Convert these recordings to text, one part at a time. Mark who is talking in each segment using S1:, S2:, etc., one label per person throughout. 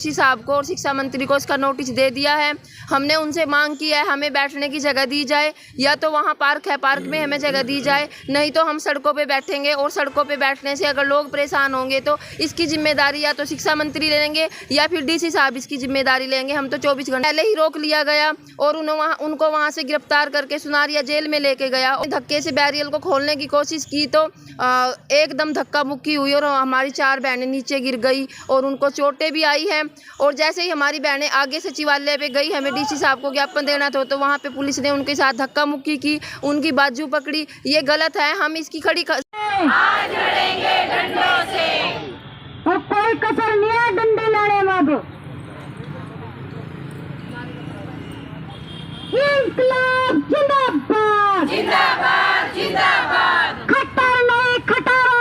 S1: DC साहब को और शिक्षा मंत्री को इसका नोटिस दे दिया है। हमने उनसे मांग की है हमें बैठने की जगह दी जाए, या तो वहाँ पार्क है, पार्क में हमें जगह दी जाए, नहीं तो हम सड़कों पे बैठेंगे। और सड़कों पे बैठने से अगर लोग परेशान होंगे तो इसकी जिम्मेदारी या तो शिक्षा मंत्री लेंगे या फिर डीसी साहब इसकी जिम्मेदारी लेंगे। हम तो 24 घंटे पहले ही रोक लिया गया और उनको वहाँ से गिरफ्तार करके सुनारिया जेल में लेके गया। धक्के से बैरियल को खोलने की कोशिश की तो एकदम धक्का मुक्की हुई और हमारी 4 बहनें नीचे गिर गई और उनको चोटें भी आई हैं। और जैसे ही हमारी बहनें आगे सचिवालय पे गई, हमें डीसी साहब को ज्ञापन देना था, तो वहाँ पे पुलिस ने उनके साथ धक्का मुक्की की, उनकी बाजू पकड़ी। ये गलत है, हम इसकी खड़ी
S2: आज लड़ेंगे डंडों से, और कोई कसर नहीं है डंडे लड़े में। इंकलाब जिंदाबाद जिंदाबाद जिंदाबाद। खट्टर नहीं खटारा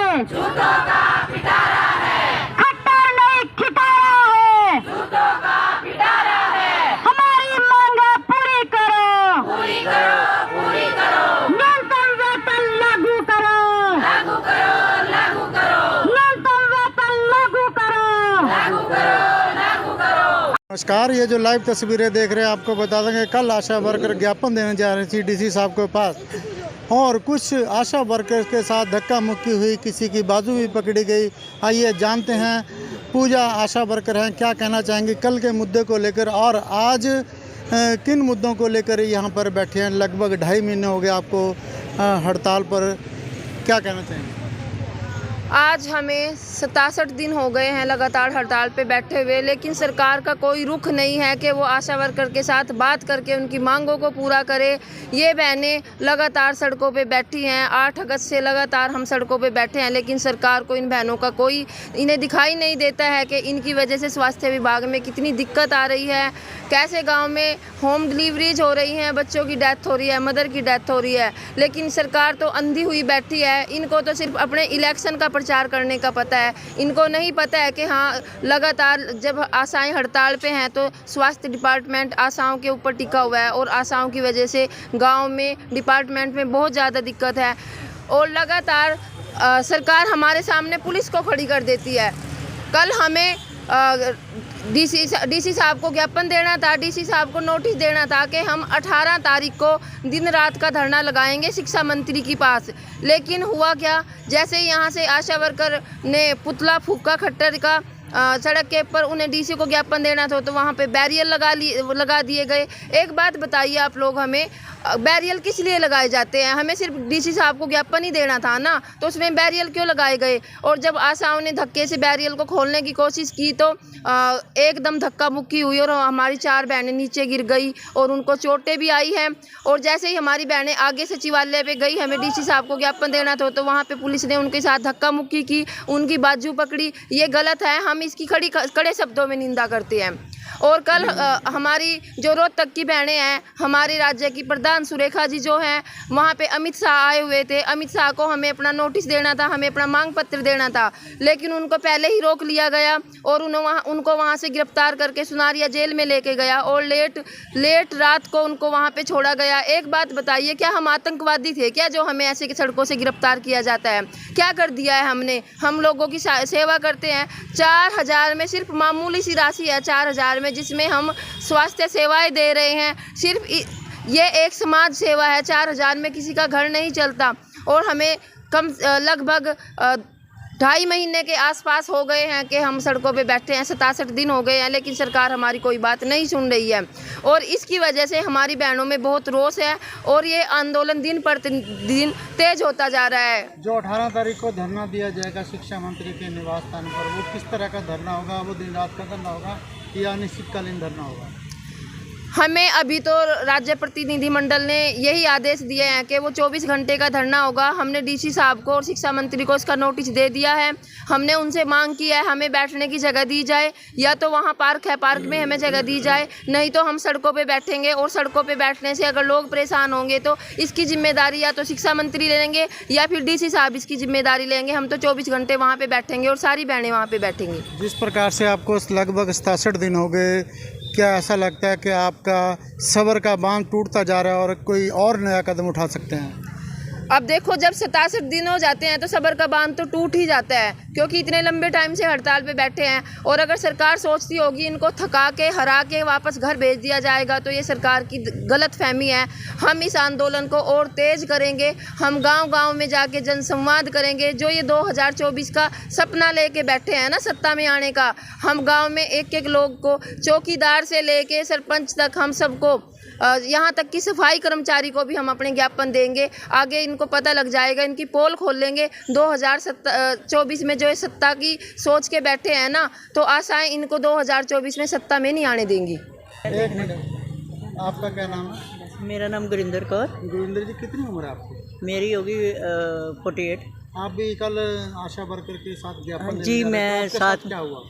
S2: है, झूठों का पिटारा है। खट्टर नहीं खटारा है, झूठों का पिटारा है। हमारी मांगे पूरी करो, पूरी करो, पूरी करो। न्यूनतम वेतन लागू करो, लागू करो, लागू करो। न्यूनतम वेतन लागू करो, लागू करो, लागू करो।
S3: नमस्कार, ये जो लाइव तस्वीरें देख रहे हैं आपको बता देंगे कल आशा वर्कर ज्ञापन देने जा रही थी डीसी साहब के पास और कुछ आशा वर्कर्स के साथ धक्का मुक्की हुई, किसी की बाजू भी पकड़ी गई। आइए जानते हैं पूजा आशा वर्कर हैं क्या कहना चाहेंगे कल के मुद्दे को लेकर और आज किन मुद्दों को लेकर यहाँ पर बैठे हैं। लगभग 2.5 महीने हो गए आपको हड़ताल पर, क्या कहना चाहेंगे?
S1: आज हमें 67 दिन हो गए हैं लगातार हड़ताल पे बैठे हुए, लेकिन सरकार का कोई रुख नहीं है कि वो आशा वर्कर के साथ बात करके उनकी मांगों को पूरा करे। ये बहनें लगातार सड़कों पे बैठी हैं, 8 अगस्त से लगातार हम सड़कों पे बैठे हैं, लेकिन सरकार को इन बहनों का कोई इन्हें दिखाई नहीं देता है कि इनकी वजह से स्वास्थ्य विभाग में कितनी दिक्कत आ रही है, कैसे गाँव में होम डिलीवरीज हो रही हैं, बच्चों की डेथ हो रही है, मदर की डेथ हो रही है। लेकिन सरकार तो अंधी हुई बैठी है, इनको तो सिर्फ अपने इलेक्शन का प्रचार करने का पता है। इनको नहीं पता है कि हाँ, लगातार जब आशाएं हड़ताल पे हैं तो स्वास्थ्य डिपार्टमेंट आशाओं के ऊपर टिका हुआ है और आशाओं की वजह से गांव में डिपार्टमेंट में बहुत ज़्यादा दिक्कत है। और लगातार सरकार हमारे सामने पुलिस को खड़ी कर देती है। कल हमें डीसी साहब को ज्ञापन देना था, डीसी साहब को नोटिस देना था कि हम 18 तारीख को दिन रात का धरना लगाएंगे शिक्षा मंत्री के पास। लेकिन हुआ क्या, जैसे ही यहाँ से आशा वर्कर ने पुतला फूका खट्टर का सड़क के ऊपर, उन्हें डीसी को ज्ञापन देना था तो वहाँ पे बैरियर लगा दिए गए। एक बात बताइए आप लोग, हमें बैरियर किस लिए लगाए जाते हैं? हमें सिर्फ डीसी साहब को ज्ञापन ही देना था ना, तो उसमें बैरियर क्यों लगाए गए? और जब आशाओं ने धक्के से बैरियर को खोलने की कोशिश की तो एकदम धक्का मुक्की हुई और हमारी 4 बहनें नीचे गिर गई और उनको चोटें भी आई हैं। और जैसे ही हमारी बहनें आगे सचिवालय पे गई, हमें डीसी साहब को ज्ञापन देना था, तो वहाँ पे पुलिस ने उनके साथ धक्का मुक्की की, उनकी बाजू पकड़ी। ये गलत है, हम इसकी कड़े शब्दों में निंदा करते हैं। और कल हमारी जो रोहतक की बहनें हैं, हमारे राज्य की प्रधान सुरेखा जी जो हैं, वहाँ पे अमित शाह आए हुए थे। अमित शाह को हमें अपना नोटिस देना था, हमें अपना मांग पत्र देना था, लेकिन उनको पहले ही रोक लिया गया और उनको वहाँ से गिरफ्तार करके सुनारिया जेल में लेके गया और लेट रात को उनको वहाँ पे छोड़ा गया। एक बात बताइए, क्या हम आतंकवादी थे क्या जो हमें ऐसे सड़कों से गिरफ्तार किया जाता है? क्या कर दिया है हमने? हम लोगों की सेवा करते हैं। 4000 में सिर्फ मामूली सी राशि है, 4000 में, जिसमें हम स्वास्थ्य सेवाएं दे रहे हैं। सिर्फ ये एक समाज सेवा है, 4000 में किसी का घर नहीं चलता। और हमें लगभग 2.5 महीने के आसपास हो गए हैं कि हम सड़कों पे बैठे हैं, 67 दिन हो गए हैं, लेकिन सरकार हमारी कोई बात नहीं सुन रही है। और इसकी वजह से हमारी बहनों में बहुत रोष है और ये आंदोलन दिन प्रतिदिन तेज होता जा रहा है।
S3: जो 18 तारीख को धरना दिया जाएगा शिक्षा मंत्री के निवास स्थान पर, वो किस तरह का धरना होगा? वो दिन रात का धरना होगा या अनिश्चितकालीन धरना होगा?
S1: हमें अभी तो राज्य प्रतिनिधिमंडल ने यही आदेश दिए हैं कि वो 24 घंटे का धरना होगा। हमने डीसी साहब को और शिक्षा मंत्री को इसका नोटिस दे दिया है। हमने उनसे मांग की है हमें बैठने की जगह दी जाए, या तो वहाँ पार्क है, पार्क में हमें जगह दी जाए, नहीं तो हम सड़कों पे बैठेंगे। और सड़कों पे बैठने से अगर लोग परेशान होंगे तो इसकी जिम्मेदारी या तो शिक्षा मंत्री लेंगे या फिर डीसी साहब इसकी जिम्मेदारी लेंगे। हम तो 24 घंटे वहाँ पे बैठेंगे और सारी बहनें वहाँ पे बैठेंगी।
S3: जिस प्रकार से आपको लगभग 67 दिन हो गए, क्या ऐसा लगता है कि आपका सब्र का बांध टूटता जा रहा है और कोई और नया कदम उठा सकते हैं?
S1: अब देखो, जब 67 दिन हो जाते हैं तो सब्र का बांध तो टूट ही जाता है, क्योंकि इतने लंबे टाइम से हड़ताल पे बैठे हैं। और अगर सरकार सोचती होगी इनको थका के हरा के वापस घर भेज दिया जाएगा, तो ये सरकार की गलत फहमी है। हम इस आंदोलन को और तेज करेंगे, हम गांव-गांव में जाके जनसंवाद करेंगे। जो ये 2024 का सपना लेके बैठे हैं ना सत्ता में आने का, हम गाँव में एक-एक लोग को, चौकीदार से लेके सरपंच तक, हम सबको, यहाँ तक कि सफाई कर्मचारी को भी हम अपने ज्ञापन देंगे। आगे इनको पता लग जाएगा, इनकी पोल खोल लेंगे। 2024 में जो ये सत्ता की सोच के बैठे हैं ना, तो आशाएं इनको 2024 में सत्ता में नहीं आने देंगी।
S3: एक मिनट, आपका क्या नाम है?
S4: मेरा नाम गुरिंदर कौर।
S3: गुरिंदर जी, कितनी उम्र है आपकी?
S4: मेरी होगी 48।
S3: आप भी कल आशा वर्कर के साथ ज्ञापन देने
S4: जी,
S3: जा रहे थे,
S4: मैं
S3: आपके
S4: साथ।
S3: क्या हुआ?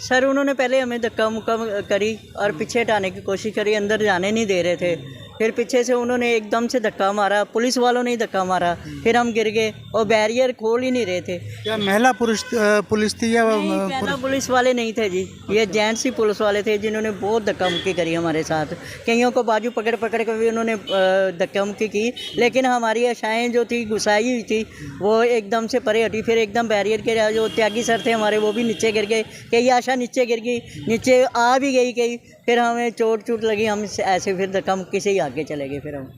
S4: सर, उन्होंने पहले हमें धक्का मुक्का करी और पीछे हटाने की कोशिश करी, अंदर जाने नहीं दे रहे थे। फिर पीछे से उन्होंने एकदम से धक्का मारा, पुलिस वालों ने ही धक्का मारा, फिर हम गिर गए और बैरियर खोल ही नहीं रहे थे।
S3: क्या महिला पुलिस थी या
S4: पहला पुलिस वाले नहीं थे जी, ये जेंट्स ही पुलिस वाले थे जिन्होंने बहुत धक्का मुक्की करी हमारे साथ। कईयों को बाजू पकड़ पकड़ कर भी उन्होंने धक्का मुक्की की, लेकिन हमारी आशाएं जो थी, गुस्साई हुई थी, वो एकदम से परे हटी। फिर एकदम बैरियर के जो त्यागी सर थे हमारे, वो भी नीचे गिर गए। कई आशा नीचे गिर गई, नीचे आ भी गई कई। फिर हमें चोट लगी, हम ऐसे फिर धक्का मुक्की से ही आगे चले गए फिर हम।